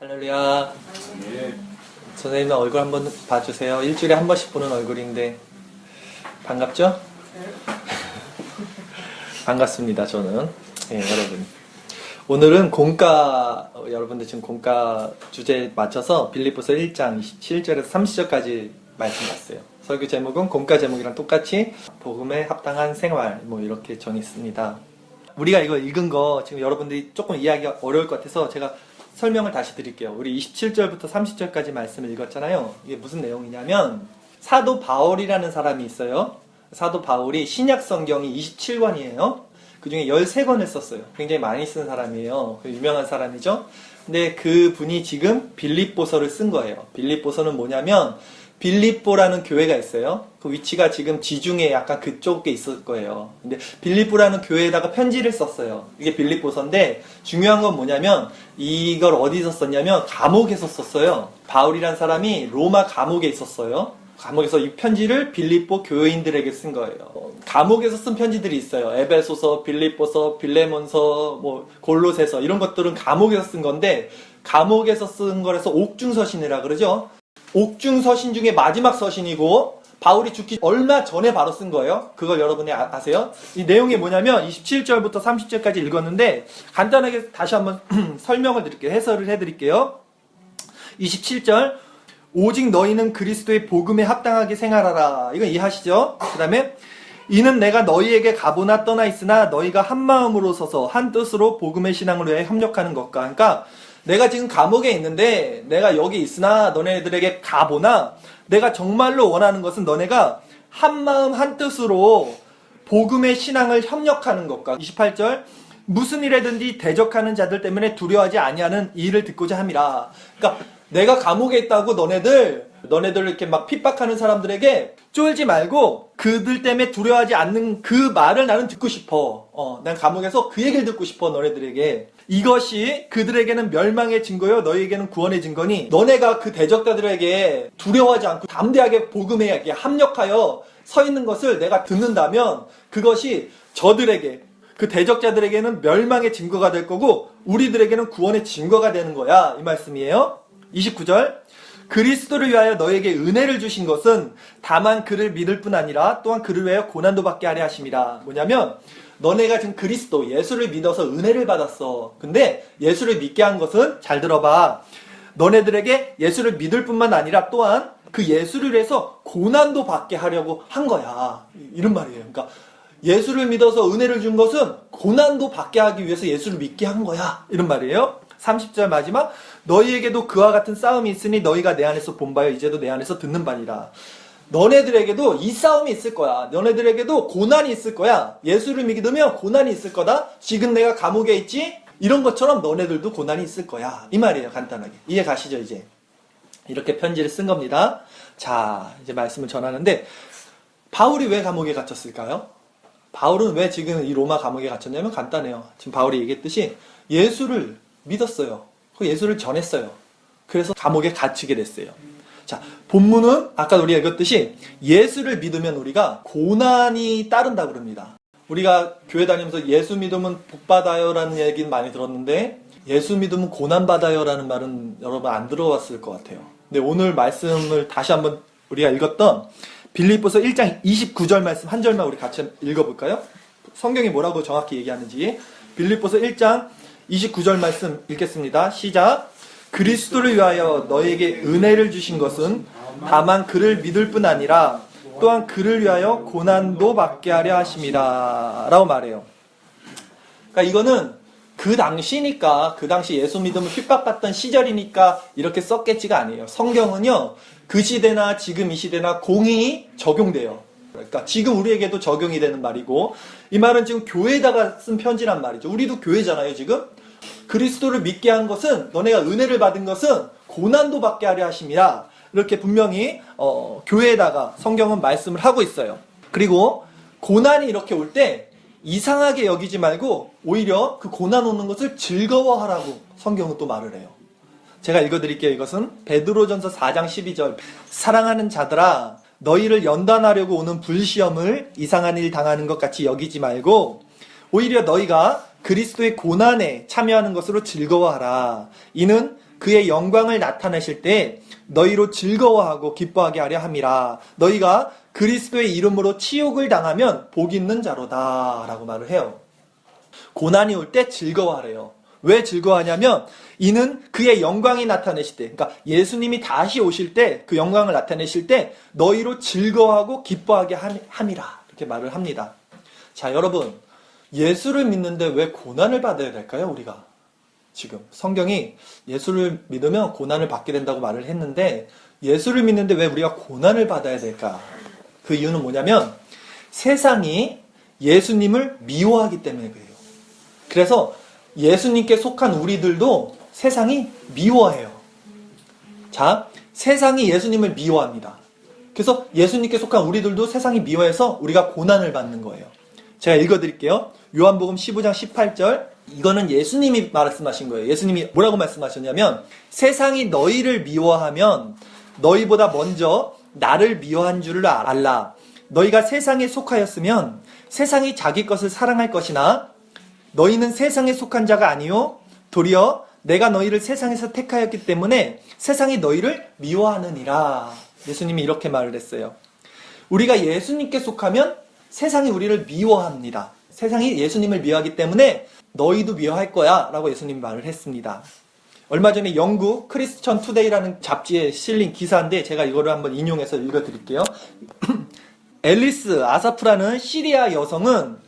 할렐루야. 선생님 얼굴 한번 봐주세요. 일주일에 한 번씩 보는 얼굴인데 반갑죠? 반갑습니다. 저는 여러분. 오늘은 공과 여러분들 지금 공과 주제에 맞춰서 빌립보서 1장 27절에서 30절까지 말씀 봤어요. 설교 제목은 공과 제목이랑 똑같이 복음에 합당한 생활 이렇게 정했습니다. 우리가 이거 읽은 거 지금 여러분들이 조금 이해하기가 어려울 것 같아서 제가 설명을 다시 드릴게요. 우리 27절부터 30절까지 말씀을 읽었잖아요. 이게 무슨 내용이냐면 사도 바울이라는 사람이 있어요. 사도 바울이 신약 성경이 27권이에요. 그 중에 13권을 썼어요. 굉장히 많이 쓴 사람이에요. 유명한 사람이죠. 근데 그 분이 지금 빌립보서를 쓴 거예요. 빌립보서는 뭐냐면 빌립보라는 교회가 있어요. 그 위치가 지금 지중해 약간 그쪽에 있을 거예요. 근데 빌립보라는 교회에다가 편지를 썼어요. 이게 빌립보서인데 중요한 건 뭐냐면 이걸 어디서 썼냐면 감옥에서 썼어요. 바울이란 사람이 로마 감옥에 있었어요. 감옥에서 이 편지를 빌립보 교회인들에게 쓴 거예요. 감옥에서 쓴 편지들이 있어요. 에베소서, 빌립보서, 빌레몬서, 골로새서 이런 것들은 감옥에서 쓴 건데 감옥에서 쓴 거라서 옥중서신이라 그러죠. 옥중서신 중에 마지막 서신이고 바울이 죽기 얼마 전에 바로 쓴 거예요. 그걸 여러분이 아세요? 이 내용이 뭐냐면 27절부터 30절까지 읽었는데 간단하게 다시 한번 설명을 드릴게요. 해설을 해드릴게요. 27절 오직 너희는 그리스도의 복음에 합당하게 생활하라. 이거 이해하시죠? 그 다음에 이는 내가 너희에게 가보나 떠나 있으나 너희가 한 마음으로 서서 한 뜻으로 복음의 신앙을 위해 협력하는 것과 그러니까 내가 지금 감옥에 있는데 내가 여기 있으나 너네들에게 가보나 내가 정말로 원하는 것은 너네가 한 마음 한 뜻으로 복음의 신앙을 협력하는 것과 28절 무슨 일에든지 대적하는 자들 때문에 두려워하지 아니하는 이 일을 듣고자 함이라. 그러니까 내가 감옥에 있다고 너네들 이렇게 막 핍박하는 사람들에게 쫄지 말고 그들 때문에 두려워하지 않는 그 말을 나는 듣고 싶어. 난 감옥에서 그 얘기를 듣고 싶어 너네들에게. 이것이 그들에게는 멸망의 증거요 너희에게는 구원의 증거니 너네가 그 대적자들에게 두려워하지 않고 담대하게 복음에 합력하여 서 있는 것을 내가 듣는다면 그것이 저들에게 그 대적자들에게는 멸망의 증거가 될 거고 우리들에게는 구원의 증거가 되는 거야. 이 말씀이에요. 29절 그리스도를 위하여 너에게 은혜를 주신 것은 다만 그를 믿을 뿐 아니라 또한 그를 위하여 고난도 받게 하려 하심이라. 뭐냐면 너네가 지금 그리스도 예수를 믿어서 은혜를 받았어. 근데 예수를 믿게 한 것은 잘 들어봐. 너네들에게 예수를 믿을 뿐만 아니라 또한 그 예수를 위해서 고난도 받게 하려고 한 거야. 이런 말이에요. 그러니까 예수를 믿어서 은혜를 준 것은 고난도 받게 하기 위해서 예수를 믿게 한 거야. 이런 말이에요. 30절 마지막 너희에게도 그와 같은 싸움이 있으니 너희가 내 안에서 본 바요 이제도 내 안에서 듣는 바니라. 너네들에게도 이 싸움이 있을 거야. 너네들에게도 고난이 있을 거야. 예수를 믿으면 고난이 있을 거다. 지금 내가 감옥에 있지? 이런 것처럼 너네들도 고난이 있을 거야. 이 말이에요. 간단하게. 이해 가시죠 이제? 이렇게 편지를 쓴 겁니다. 자 이제 말씀을 전하는데 바울이 왜 감옥에 갇혔을까요? 바울은 왜 지금 이 로마 감옥에 갇혔냐면 간단해요. 지금 바울이 얘기했듯이 예수를 믿었어요. 그 예수를 전했어요. 그래서 감옥에 갇히게 됐어요. 자, 본문은 아까 우리가 읽었듯이 예수를 믿으면 우리가 고난이 따른다 그럽니다. 우리가 교회 다니면서 예수 믿으면 복 받아요 라는 얘기는 많이 들었는데 예수 믿으면 고난 받아요 라는 말은 여러분 안 들어봤을 것 같아요. 근데 오늘 말씀을 다시 한번 우리가 읽었던 빌립보서 1장 29절 말씀 한 절만 우리 같이 읽어볼까요? 성경이 뭐라고 정확히 얘기하는지. 빌립보서 1장 29절 말씀 읽겠습니다. 시작. 그리스도를 위하여 너에게 은혜를 주신 것은 다만 그를 믿을 뿐 아니라 또한 그를 위하여 고난도 받게 하려 하심이라 라고 말해요. 그러니까 이거는 그 당시니까 그 당시 예수 믿음을 핍박받던 시절이니까 이렇게 썼겠지가 아니에요. 성경은요 그 시대나 지금 이 시대나 공이 적용돼요. 그러니까 지금 우리에게도 적용이 되는 말이고 이 말은 지금 교회에다가 쓴 편지란 말이죠. 우리도 교회잖아요 지금. 그리스도를 믿게 한 것은 너네가 은혜를 받은 것은 고난도 받게 하려 하심이라 이렇게 분명히 교회에다가 성경은 말씀을 하고 있어요. 그리고 고난이 이렇게 올 때 이상하게 여기지 말고 오히려 그 고난 오는 것을 즐거워하라고 성경은 또 말을 해요. 제가 읽어드릴게요. 이것은 베드로전서 4장 12절 사랑하는 자들아 너희를 연단하려고 오는 불시험을 이상한 일 당하는 것 같이 여기지 말고 오히려 너희가 그리스도의 고난에 참여하는 것으로 즐거워하라. 이는 그의 영광을 나타내실 때 너희로 즐거워하고 기뻐하게 하려 함이라. 너희가 그리스도의 이름으로 치욕을 당하면 복 있는 자로다 라고 말을 해요. 고난이 올 때 즐거워하래요. 왜 즐거워하냐면 이는 그의 영광이 나타내실 때, 그러니까 예수님이 다시 오실 때 그 영광을 나타내실 때 너희로 즐거워하고 기뻐하게 함이라 이렇게 말을 합니다. 자, 여러분, 예수를 믿는데 왜 고난을 받아야 될까요? 우리가 지금 성경이 예수를 믿으면 고난을 받게 된다고 말을 했는데 예수를 믿는데 왜 우리가 고난을 받아야 될까? 그 이유는 뭐냐면 세상이 예수님을 미워하기 때문에 그래요. 그래서 예수님께 속한 우리들도 세상이 미워해요. 자, 세상이 예수님을 미워합니다. 그래서 예수님께 속한 우리들도 세상이 미워해서 우리가 고난을 받는 거예요. 제가 읽어드릴게요. 요한복음 15장 18절. 이거는 예수님이 말씀하신 거예요. 예수님이 뭐라고 말씀하셨냐면 세상이 너희를 미워하면 너희보다 먼저 나를 미워한 줄을 알라. 너희가 세상에 속하였으면 세상이 자기 것을 사랑할 것이나 너희는 세상에 속한 자가 아니요 도리어 내가 너희를 세상에서 택하였기 때문에 세상이 너희를 미워하느니라. 예수님이 이렇게 말을 했어요. 우리가 예수님께 속하면 세상이 우리를 미워합니다. 세상이 예수님을 미워하기 때문에 너희도 미워할 거야 라고 예수님이 말을 했습니다. 얼마 전에 영국 크리스천 투데이라는 잡지에 실린 기사인데 제가 이거를 한번 인용해서 읽어드릴게요. 앨리스 아사프라는 시리아 여성은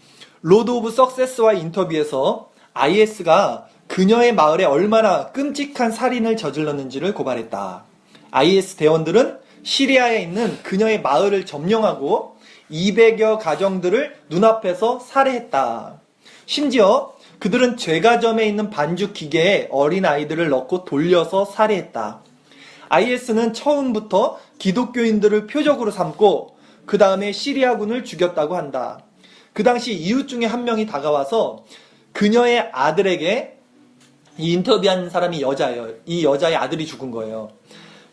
로드 오브 석세스와의 인터뷰에서 IS가 그녀의 마을에 얼마나 끔찍한 살인을 저질렀는지를 고발했다. IS 대원들은 시리아에 있는 그녀의 마을을 점령하고 200여 가정들을 눈앞에서 살해했다. 심지어 그들은 죄가점에 있는 반죽 기계에 어린 아이들을 넣고 돌려서 살해했다. IS는 처음부터 기독교인들을 표적으로 삼고 그 다음에 시리아군을 죽였다고 한다. 그 당시 이웃 중에 한 명이 다가와서 그녀의 아들에게, 이 인터뷰한 사람이 여자예요. 이 여자의 아들이 죽은 거예요.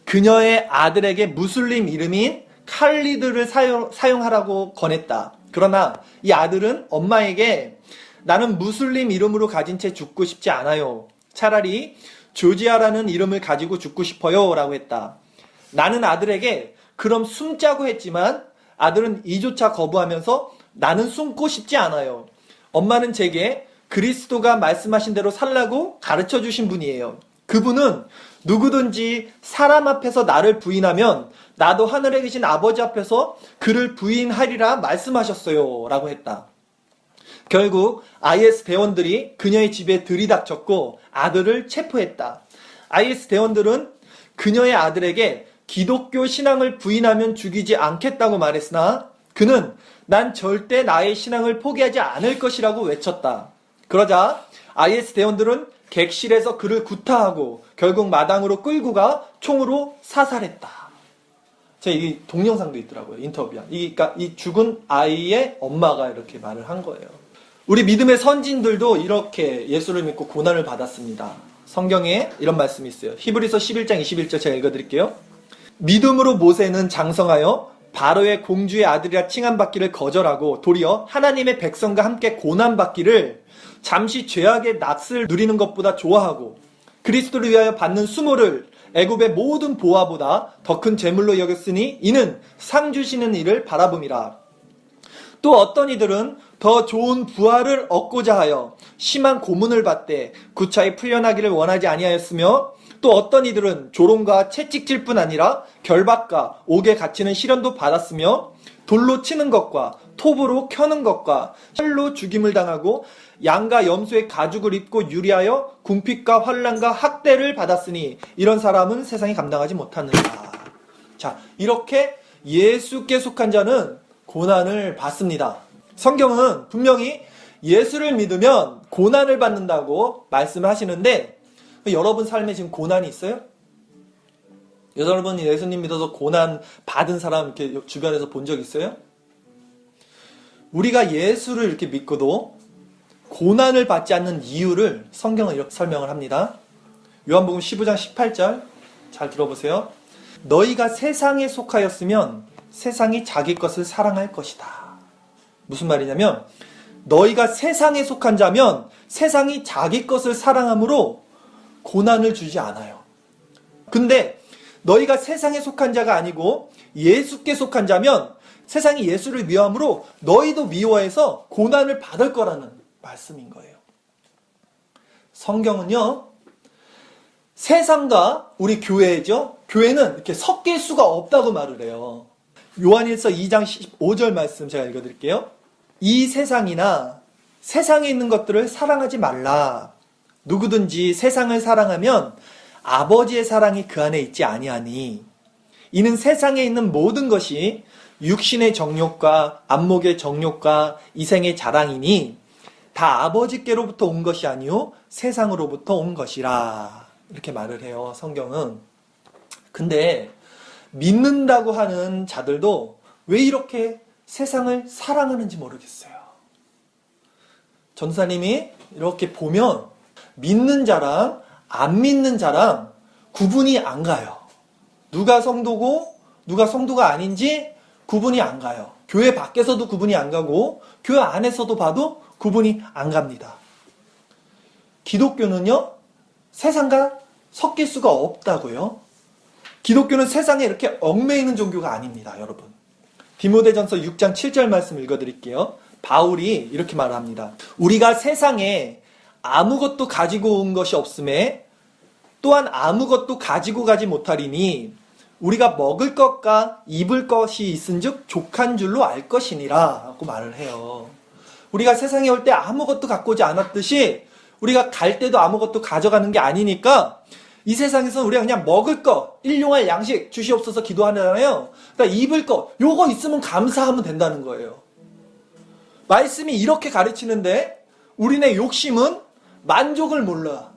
그녀의 아들에게 무슬림 이름인 칼리드를 사용하라고 권했다. 그러나 이 아들은 엄마에게 나는 무슬림 이름으로 가진 채 죽고 싶지 않아요. 차라리 조지아라는 이름을 가지고 죽고 싶어요 라고 했다. 나는 아들에게 그럼 숨자고 했지만 아들은 이조차 거부하면서 나는 숨고 싶지 않아요. 엄마는 제게 그리스도가 말씀하신 대로 살라고 가르쳐 주신 분이에요. 그분은 누구든지 사람 앞에서 나를 부인하면 나도 하늘에 계신 아버지 앞에서 그를 부인하리라 말씀하셨어요 라고 했다. 결국 IS 대원들이 그녀의 집에 들이닥쳤고 아들을 체포했다. IS 대원들은 그녀의 아들에게 기독교 신앙을 부인하면 죽이지 않겠다고 말했으나 그는 난 절대 나의 신앙을 포기하지 않을 것이라고 외쳤다. 그러자 IS 대원들은 객실에서 그를 구타하고 결국 마당으로 끌고 가 총으로 사살했다. 제가 이 동영상도 있더라고요. 인터뷰한. 그러니까 이 죽은 아이의 엄마가 이렇게 말을 한 거예요. 우리 믿음의 선진들도 이렇게 예수를 믿고 고난을 받았습니다. 성경에 이런 말씀이 있어요. 히브리서 11장 21절 제가 읽어드릴게요. 믿음으로 모세는 장성하여 바로의 공주의 아들이라 칭함받기를 거절하고 도리어 하나님의 백성과 함께 고난받기를 잠시 죄악의 낯을 누리는 것보다 좋아하고 그리스도를 위하여 받는 수모를 애굽의 모든 보화보다 더 큰 재물로 여겼으니 이는 상 주시는 이를 바라봄이라. 또 어떤 이들은 더 좋은 부활을 얻고자 하여 심한 고문을 받되 구차히 풀려나기를 원하지 아니하였으며 또 어떤 이들은 조롱과 채찍질 뿐 아니라 결박과 옥에 갇히는 시련도 받았으며 돌로 치는 것과 톱으로 켜는 것과 칼로 죽임을 당하고 양과 염소의 가죽을 입고 유리하여 궁핍과 환난과 학대를 받았으니 이런 사람은 세상이 감당하지 못하느니라. 자, 이렇게 예수께 속한 자는 고난을 받습니다. 성경은 분명히 예수를 믿으면 고난을 받는다고 말씀을 하시는데 여러분 삶에 지금 고난이 있어요? 여러분이 예수님 믿어서 고난 받은 사람 이렇게 주변에서 본 적 있어요? 우리가 예수를 이렇게 믿고도 고난을 받지 않는 이유를 성경은 이렇게 설명을 합니다. 요한복음 15장 18절 잘 들어보세요. 너희가 세상에 속하였으면 세상이 자기 것을 사랑할 것이다. 무슨 말이냐면 너희가 세상에 속한 자면 세상이 자기 것을 사랑함으로 고난을 주지 않아요. 근데 너희가 세상에 속한 자가 아니고 예수께 속한 자면 세상이 예수를 미워함으로 너희도 미워해서 고난을 받을 거라는 말씀인 거예요. 성경은요, 세상과 우리 교회죠. 교회는 이렇게 섞일 수가 없다고 말을 해요. 요한일서 2장 15절 말씀 제가 읽어드릴게요. 이 세상이나 세상에 있는 것들을 사랑하지 말라. 누구든지 세상을 사랑하면 아버지의 사랑이 그 안에 있지 아니하니 이는 세상에 있는 모든 것이 육신의 정욕과 안목의 정욕과 이생의 자랑이니 다 아버지께로부터 온 것이 아니요 세상으로부터 온 것이라. 이렇게 말을 해요, 성경은. 근데 믿는다고 하는 자들도 왜 이렇게 세상을 사랑하는지 모르겠어요. 전도사님이 이렇게 보면 믿는 자랑 안 믿는 자랑 구분이 안 가요. 누가 성도고 누가 성도가 아닌지 구분이 안 가요. 교회 밖에서도 구분이 안 가고 교회 안에서도 봐도 구분이 안 갑니다. 기독교는요, 세상과 섞일 수가 없다고요. 기독교는 세상에 이렇게 얽매이는 종교가 아닙니다, 여러분. 디모데전서 6장 7절 말씀 읽어드릴게요. 바울이 이렇게 말합니다. 우리가 세상에 아무것도 가지고 온 것이 없음에 또한 아무것도 가지고 가지 못하리니 우리가 먹을 것과 입을 것이 있은즉 족한 줄로 알 것이니라 라고 말을 해요. 우리가 세상에 올 때 아무것도 갖고 오지 않았듯이 우리가 갈 때도 아무것도 가져가는 게 아니니까 이 세상에서는 우리가 그냥 먹을 거, 일용할 양식 주시옵소서 기도하잖아요. 그러니까 입을 거, 요거 있으면 감사하면 된다는 거예요. 말씀이 이렇게 가르치는데 우리네 욕심은 만족을 몰라.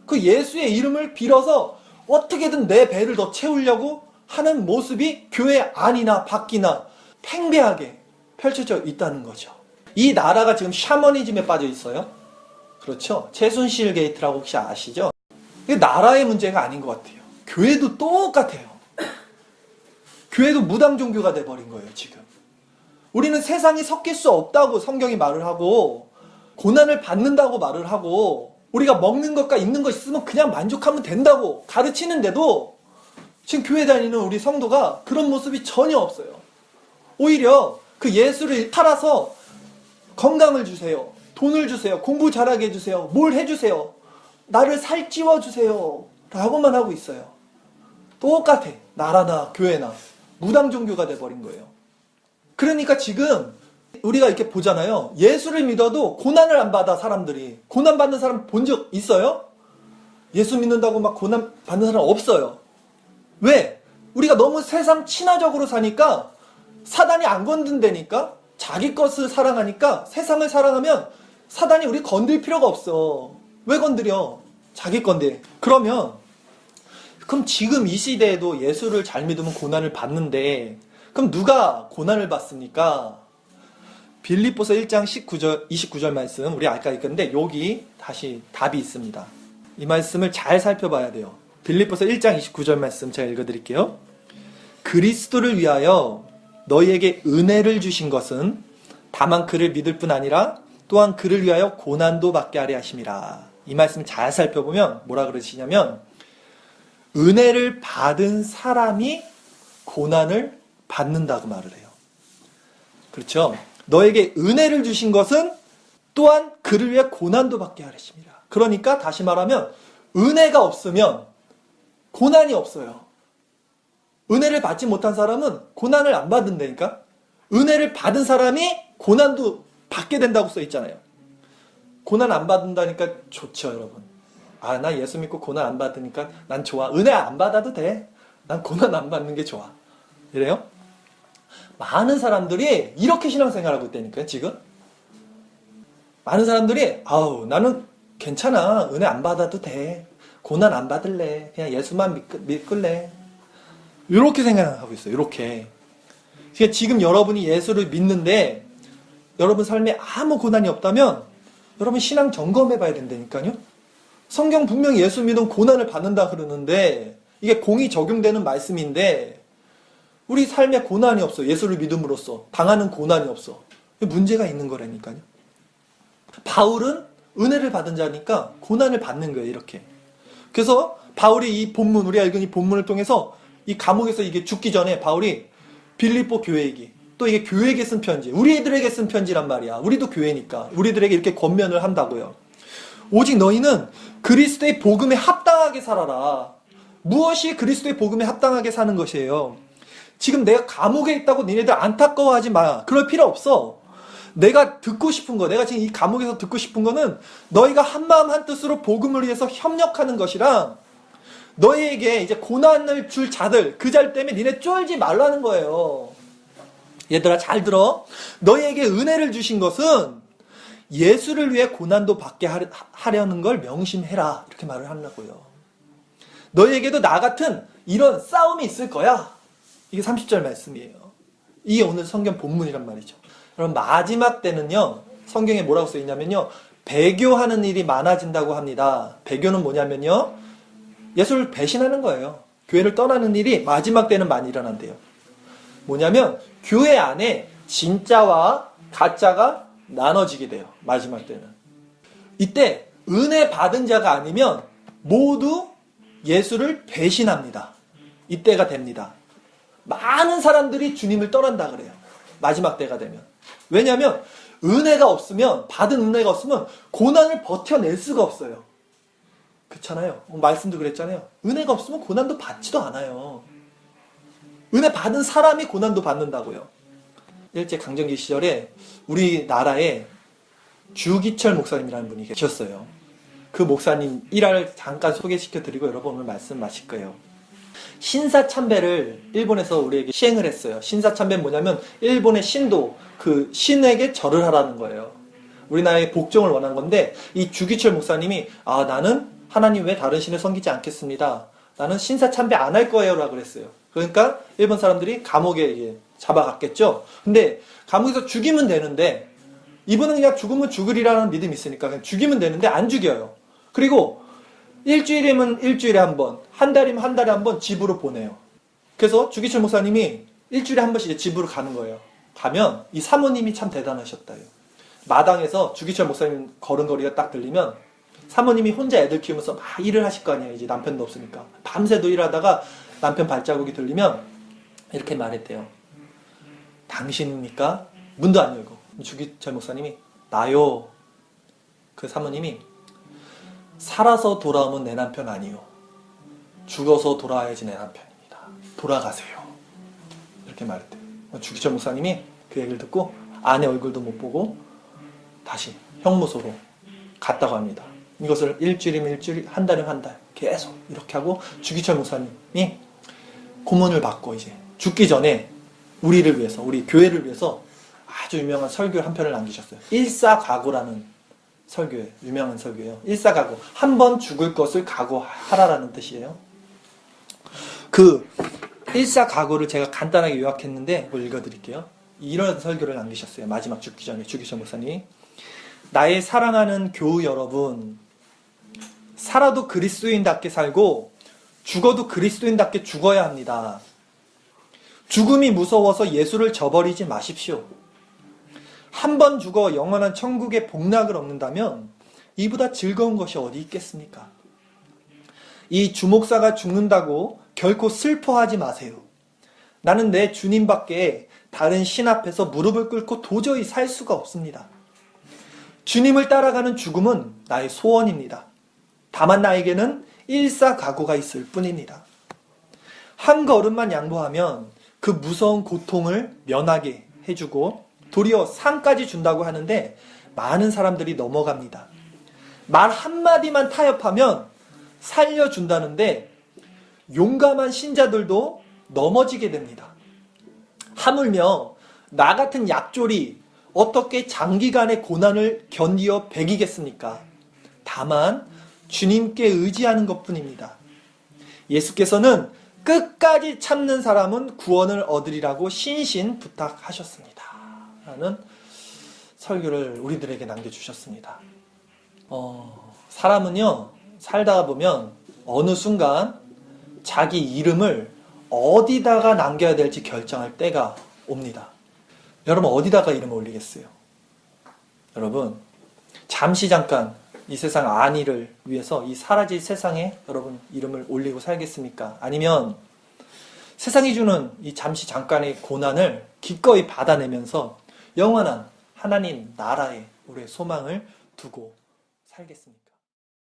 그 예수의 이름을 빌어서 어떻게든 내 배를 더 채우려고 하는 모습이 교회 안이나 밖이나 팽배하게 펼쳐져 있다는 거죠. 이 나라가 지금 샤머니즘에 빠져 있어요. 그렇죠? 최순실 게이트라고 혹시 아시죠? 이게 나라의 문제가 아닌 것 같아요. 교회도 똑같아요. 교회도 무당 종교가 돼버린 거예요, 지금. 우리는 세상이 섞일 수 없다고 성경이 말을 하고 고난을 받는다고 말을 하고 우리가 먹는 것과 입는 것 있으면 그냥 만족하면 된다고 가르치는데도 지금 교회 다니는 우리 성도가 그런 모습이 전혀 없어요. 오히려 그 예수를 팔아서 건강을 주세요. 돈을 주세요. 공부 잘하게 해주세요. 뭘 해주세요. 나를 살찌워 주세요. 라고만 하고 있어요. 똑같아. 나라나 교회나 무당 종교가 돼버린 거예요. 그러니까 지금 우리가 이렇게 보잖아요. 예수를 믿어도 고난을 안 받아, 사람들이. 고난 받는 사람 본 적 있어요? 예수 믿는다고 막 고난 받는 사람 없어요. 왜? 우리가 너무 세상 친화적으로 사니까 사단이 안 건든다니까? 자기 것을 사랑하니까 세상을 사랑하면 사단이 우리 건들 필요가 없어. 왜 건드려? 자기 건데. 그럼 지금 이 시대에도 예수를 잘 믿으면 고난을 받는데 그럼 누가 고난을 받습니까? 빌립보서 1장 29절 말씀 우리 아까 읽었는데 여기 다시 답이 있습니다. 이 말씀을 잘 살펴봐야 돼요. 빌립보서 1장 29절 말씀 제가 읽어드릴게요. 그리스도를 위하여 너희에게 은혜를 주신 것은 다만 그를 믿을 뿐 아니라 또한 그를 위하여 고난도 받게 하려 하심이라. 이 말씀 잘 살펴보면 뭐라 그러시냐면 은혜를 받은 사람이 고난을 받는다고 말을 해요. 그렇죠? 너에게 은혜를 주신 것은 또한 그를 위해 고난도 받게 하심이라. 그러니까 다시 말하면 은혜가 없으면 고난이 없어요. 은혜를 받지 못한 사람은 고난을 안 받는다니까. 은혜를 받은 사람이 고난도 받게 된다고 써 있잖아요. 고난 안 받는다니까 좋죠, 여러분. 아, 나 예수 믿고 고난 안 받으니까 난 좋아. 은혜 안 받아도 돼. 난 고난 안 받는 게 좋아. 이래요? 많은 사람들이 이렇게 신앙생활하고 있다니까요, 지금. 많은 사람들이 아우, 나는 괜찮아. 은혜 안 받아도 돼. 고난 안 받을래. 그냥 예수만 믿을래. 이렇게 생각하고 있어요. 이렇게. 그러니까 지금 여러분이 예수를 믿는데 여러분 삶에 아무 고난이 없다면 여러분 신앙 점검해 봐야 된다니까요. 성경 분명히 예수 믿으면 고난을 받는다 그러는데 이게 공이 적용되는 말씀인데 우리 삶에 고난이 없어. 예수를 믿음으로써 당하는 고난이 없어. 문제가 있는 거라니까요. 바울은 은혜를 받은 자니까 고난을 받는 거예요. 이렇게. 그래서 바울이 이 본문, 우리가 읽은 이 본문을 통해서 이 감옥에서 이게 죽기 전에 바울이 빌립보 교회에게, 또 이게 교회에게 쓴 편지, 우리들에게 쓴 편지란 말이야. 우리도 교회니까 우리들에게 이렇게 권면을 한다고요. 오직 너희는 그리스도의 복음에 합당하게 살아라. 무엇이 그리스도의 복음에 합당하게 사는 것이에요? 지금 내가 감옥에 있다고 니네들 안타까워하지 마. 그럴 필요 없어. 내가 듣고 싶은 거, 내가 지금 이 감옥에서 듣고 싶은 거는 너희가 한마음 한뜻으로 복음을 위해서 협력하는 것이랑, 너희에게 이제 고난을 줄 자들, 그 자 때문에 니네 쫄지 말라는 거예요. 얘들아 잘 들어. 너희에게 은혜를 주신 것은 예수를 위해 고난도 받게 하려는 걸 명심해라. 이렇게 말을 하려고요. 너희에게도 나 같은 이런 싸움이 있을 거야. 이게 30절 말씀이에요. 이게 오늘 성경 본문이란 말이죠. 여러분, 마지막 때는요, 성경에 뭐라고 써 있냐면요, 배교하는 일이 많아진다고 합니다. 배교는 뭐냐면요, 예수를 배신하는 거예요. 교회를 떠나는 일이 마지막 때는 많이 일어난대요. 뭐냐면 교회 안에 진짜와 가짜가 나눠지게 돼요. 마지막 때는. 이때 은혜 받은 자가 아니면 모두 예수를 배신합니다. 이때가 됩니다. 많은 사람들이 주님을 떠난다 그래요. 마지막 때가 되면. 왜냐하면 은혜가 없으면, 받은 은혜가 없으면 고난을 버텨낼 수가 없어요. 그렇잖아요. 말씀도 그랬잖아요. 은혜가 없으면 고난도 받지도 않아요. 은혜 받은 사람이 고난도 받는다고요. 일제 강점기 시절에 우리나라에 주기철 목사님이라는 분이 계셨어요. 그 목사님 일화를 잠깐 소개시켜드리고 여러분 오늘 말씀 마실 거예요. 신사참배를 일본에서 우리에게 시행을 했어요. 신사참배는 뭐냐면 일본의 신도, 그 신에게 절을 하라는 거예요. 우리나라의 복종을 원한 건데, 이 주기철 목사님이 나는 하나님 외에 다른 신을 섬기지 않겠습니다. 나는 신사참배 안 할 거예요 라고 그랬어요. 그러니까 일본 사람들이 감옥에 잡아갔겠죠. 근데 감옥에서 죽이면 되는데, 이분은 그냥 죽으면 죽으리라는 믿음이 있으니까 그냥 죽이면 되는데 안 죽여요. 그리고 일주일이면 일주일에 한 번, 한 달이면 한 달에 한 번 집으로 보내요. 그래서 주기철 목사님이 일주일에 한 번씩 집으로 가는 거예요. 가면 이 사모님이 참 대단하셨다. 마당에서 주기철 목사님 걸음걸이가 딱 들리면 사모님이 혼자 애들 키우면서 막 일을 하실 거 아니에요. 이제 남편도 없으니까. 밤새도 일하다가 남편 발자국이 들리면 이렇게 말했대요. 당신입니까? 문도 안 열고. 주기철 목사님이 나요. 그 사모님이 살아서 돌아오면 내 남편 아니요. 죽어서 돌아와야지 내 남편입니다. 돌아가세요. 이렇게 말했대요. 주기철 목사님이 그 얘기를 듣고 아내 얼굴도 못 보고 다시 형무소로 갔다고 합니다. 이것을 일주일이면 일주일, 한 달이면 한 달 계속 이렇게 하고 주기철 목사님이 고문을 받고 이제 죽기 전에 우리를 위해서, 우리 교회를 위해서 아주 유명한 설교 한 편을 남기셨어요. 일사각오라는 설교예요. 유명한 설교예요. 일사각오. 한 번 죽을 것을 각오하라라는 뜻이에요. 그 일사각오를 제가 간단하게 요약했는데 그걸 읽어드릴게요. 이런 설교를 남기셨어요. 마지막 죽기 전에 주기철 목사님이. 나의 사랑하는 교우 여러분, 살아도 그리스도인답게 살고 죽어도 그리스도인답게 죽어야 합니다. 죽음이 무서워서 예수를 저버리지 마십시오. 한 번 죽어 영원한 천국의 복락을 얻는다면 이보다 즐거운 것이 어디 있겠습니까? 이 주목사가 죽는다고 결코 슬퍼하지 마세요. 나는 내 주님밖에 다른 신 앞에서 무릎을 꿇고 도저히 살 수가 없습니다. 주님을 따라가는 죽음은 나의 소원입니다. 다만 나에게는 일사각오가 있을 뿐입니다. 한 걸음만 양보하면 그 무서운 고통을 면하게 해주고 도리어 상까지 준다고 하는데 많은 사람들이 넘어갑니다. 말 한마디만 타협하면 살려준다는데 용감한 신자들도 넘어지게 됩니다. 하물며 나 같은 약졸이 어떻게 장기간의 고난을 견디어 배기겠습니까? 다만 주님께 의지하는 것뿐입니다. 예수께서는 끝까지 참는 사람은 구원을 얻으리라고 신신 부탁하셨습니다. 라는 설교를 우리들에게 남겨주셨습니다. 사람은요, 살다가 보면 어느 순간 자기 이름을 어디다가 남겨야 될지 결정할 때가 옵니다. 여러분 어디다가 이름을 올리겠어요? 여러분 잠시 잠깐 이 세상 안위를 위해서 이 사라질 세상에 여러분 이름을 올리고 살겠습니까? 아니면 세상이 주는 이 잠시 잠깐의 고난을 기꺼이 받아내면서 영원한 하나님 나라에 우리의 소망을 두고 살겠습니까?